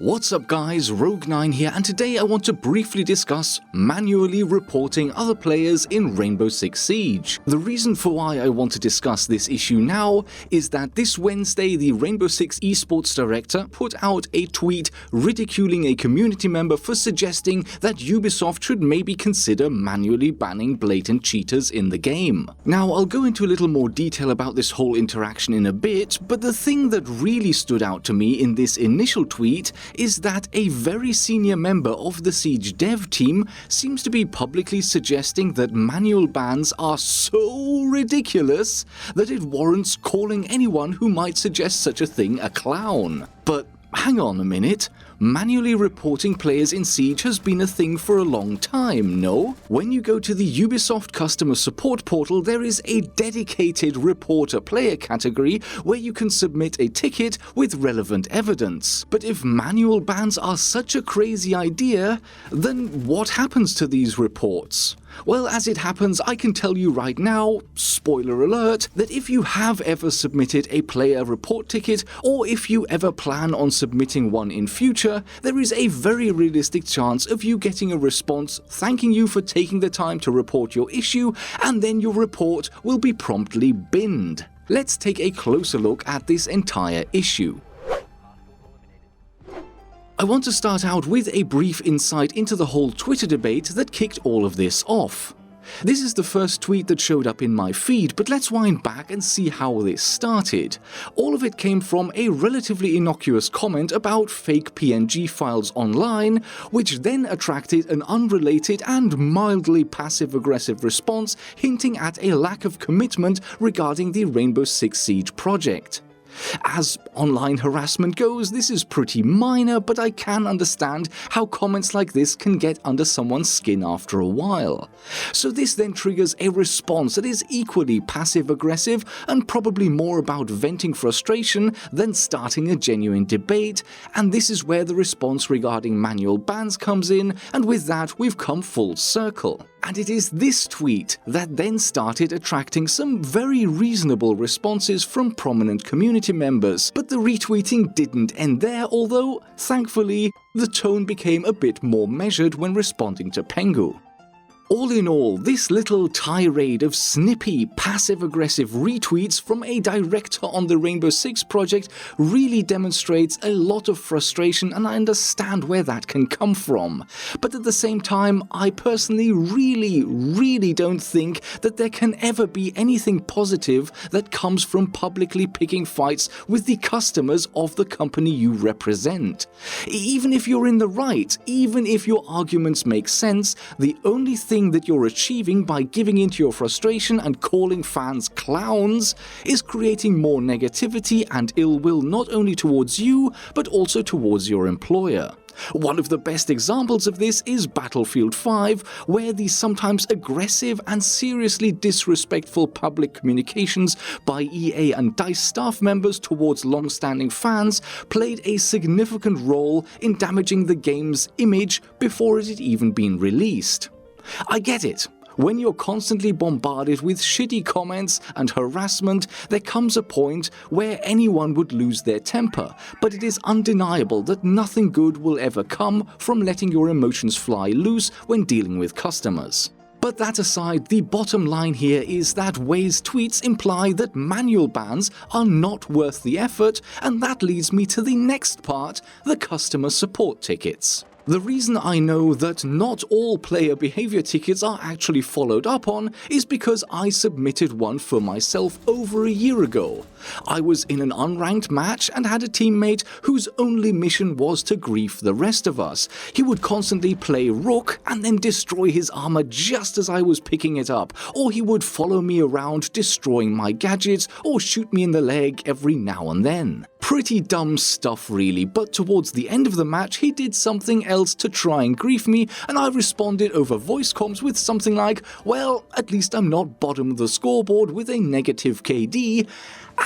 What's up guys, Rogue9 here, and today I want to briefly discuss manually reporting other players in Rainbow Six Siege. The reason for why I want to discuss this issue now is that this Wednesday the Rainbow Six esports director put out a tweet ridiculing a community member for suggesting that Ubisoft should maybe consider manually banning blatant cheaters in the game. Now I'll go into a little more detail about this whole interaction in a bit, but the thing that really stood out to me in this initial tweet is that a very senior member of the Siege dev team seems to be publicly suggesting that manual bans are so ridiculous that it warrants calling anyone who might suggest such a thing a clown. But hang on a minute. Manually reporting players in Siege has been a thing for a long time, no? When you go to the Ubisoft customer support portal, there is a dedicated reporter player category where you can submit a ticket with relevant evidence. But if manual bans are such a crazy idea, then what happens to these reports? Well, as it happens, I can tell you right now, spoiler alert, that if you have ever submitted a player report ticket, or if you ever plan on submitting one in future, there is a very realistic chance of you getting a response thanking you for taking the time to report your issue, and then your report will be promptly binned. Let's take a closer look at this entire issue. I want to start out with a brief insight into the whole Twitter debate that kicked all of this off. This is the first tweet that showed up in my feed, but let's wind back and see how this started. All of it came from a relatively innocuous comment about fake PNG files online, which then attracted an unrelated and mildly passive-aggressive response hinting at a lack of commitment regarding the Rainbow Six Siege project. As online harassment goes, this is pretty minor, but I can understand how comments like this can get under someone's skin after a while. So this then triggers a response that is equally passive-aggressive and probably more about venting frustration than starting a genuine debate, and this is where the response regarding manual bans comes in, and with that we've come full circle. And it is this tweet that then started attracting some very reasonable responses from prominent community members, but the retweeting didn't end there, although, thankfully, the tone became a bit more measured when responding to Pengu. All in all, this little tirade of snippy, passive-aggressive retweets from a director on the Rainbow Six project really demonstrates a lot of frustration, and I understand where that can come from. But at the same time, I personally really don't think that there can ever be anything positive that comes from publicly picking fights with the customers of the company you represent. Even if you're in the right, even if your arguments make sense, the only thing that you're achieving by giving into your frustration and calling fans clowns is creating more negativity and ill will not only towards you, but also towards your employer. One of the best examples of this is Battlefield 5, where the sometimes aggressive and seriously disrespectful public communications by EA and DICE staff members towards long-standing fans played a significant role in damaging the game's image before it had even been released. I get it. When you're constantly bombarded with shitty comments and harassment, there comes a point where anyone would lose their temper, but it is undeniable that nothing good will ever come from letting your emotions fly loose when dealing with customers. But that aside, the bottom line here is that Wei's tweets imply that manual bans are not worth the effort, and that leads me to the next part, the customer support tickets. The reason I know that not all player behavior tickets are actually followed up on is because I submitted one for myself over a year ago. I was in an unranked match and had a teammate whose only mission was to grief the rest of us. He would constantly play Rook and then destroy his armor just as I was picking it up, or he would follow me around destroying my gadgets or shoot me in the leg every now and then. Pretty dumb stuff really, but towards the end of the match he did something else to try and grief me, and I responded over voice comms with something like, well, at least I'm not bottom of the scoreboard with a negative KD,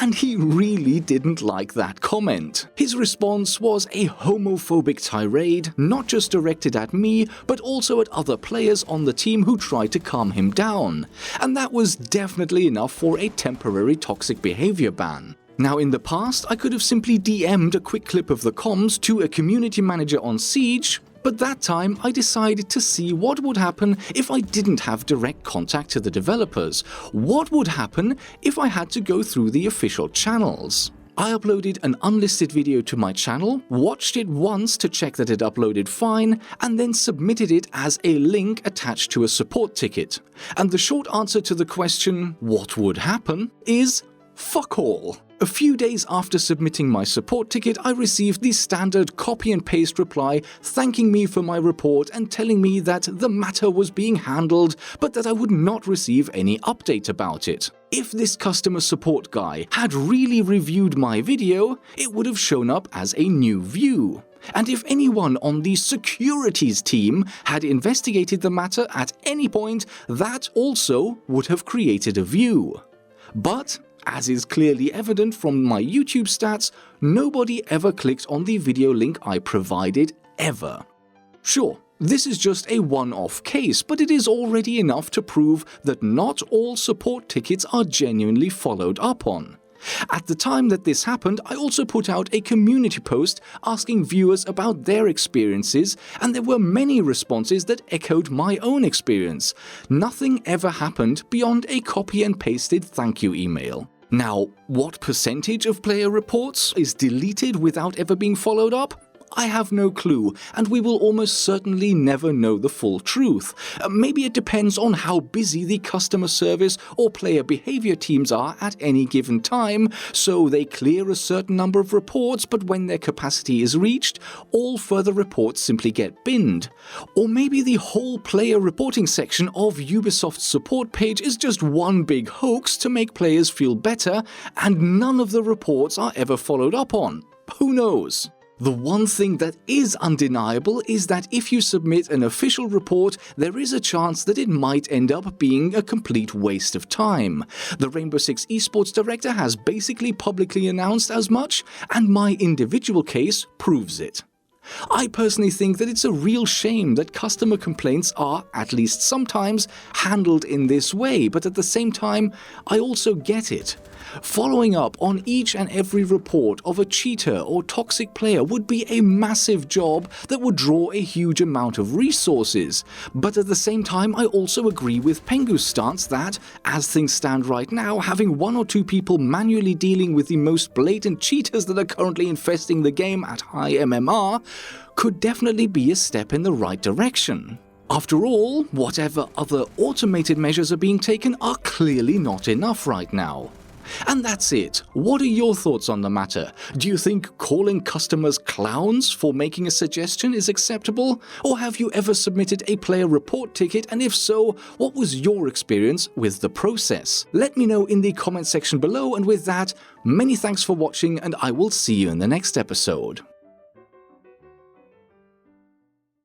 and he really didn't like that comment. His response was a homophobic tirade, not just directed at me, but also at other players on the team who tried to calm him down, and that was definitely enough for a temporary toxic behavior ban. Now, in the past, I could have simply DM'd a quick clip of the comms to a community manager on Siege, but that time I decided to see what would happen if I didn't have direct contact to the developers. What would happen if I had to go through the official channels? I uploaded an unlisted video to my channel, watched it once to check that it uploaded fine, and then submitted it as a link attached to a support ticket. And the short answer to the question, what would happen, is fuck all. A few days after submitting my support ticket, I received the standard copy and paste reply thanking me for my report and telling me that the matter was being handled, but that I would not receive any update about it. If this customer support guy had really reviewed my video, it would have shown up as a new view. And if anyone on the securities team had investigated the matter at any point, that also would have created a view. But as is clearly evident from my YouTube stats, nobody ever clicked on the video link I provided, ever. Sure, this is just a one-off case, but it is already enough to prove that not all support tickets are genuinely followed up on. At the time that this happened, I also put out a community post asking viewers about their experiences, and there were many responses that echoed my own experience. Nothing ever happened beyond a copy and pasted thank you email. Now, what percentage of player reports is deleted without ever being followed up? I have no clue, and we will almost certainly never know the full truth. Maybe it depends on how busy the customer service or player behavior teams are at any given time, so they clear a certain number of reports, but when their capacity is reached, all further reports simply get binned. Or maybe the whole player reporting section of Ubisoft's support page is just one big hoax to make players feel better, and none of the reports are ever followed up on. Who knows? The one thing that is undeniable is that if you submit an official report, there is a chance that it might end up being a complete waste of time. The Rainbow Six Esports director has basically publicly announced as much, and my individual case proves it. I personally think that it's a real shame that customer complaints are, at least sometimes, handled in this way, but at the same time, I also get it. Following up on each and every report of a cheater or toxic player would be a massive job that would draw a huge amount of resources. But at the same time, I also agree with Pengu's stance that, as things stand right now, having one or two people manually dealing with the most blatant cheaters that are currently infesting the game at high MMR could definitely be a step in the right direction. After all, whatever other automated measures are being taken are clearly not enough right now. And that's it. What are your thoughts on the matter? Do you think calling customers clowns for making a suggestion is acceptable? Or have you ever submitted a player report ticket, and if so, what was your experience with the process? Let me know in the comment section below, and with that, many thanks for watching, and I will see you in the next episode.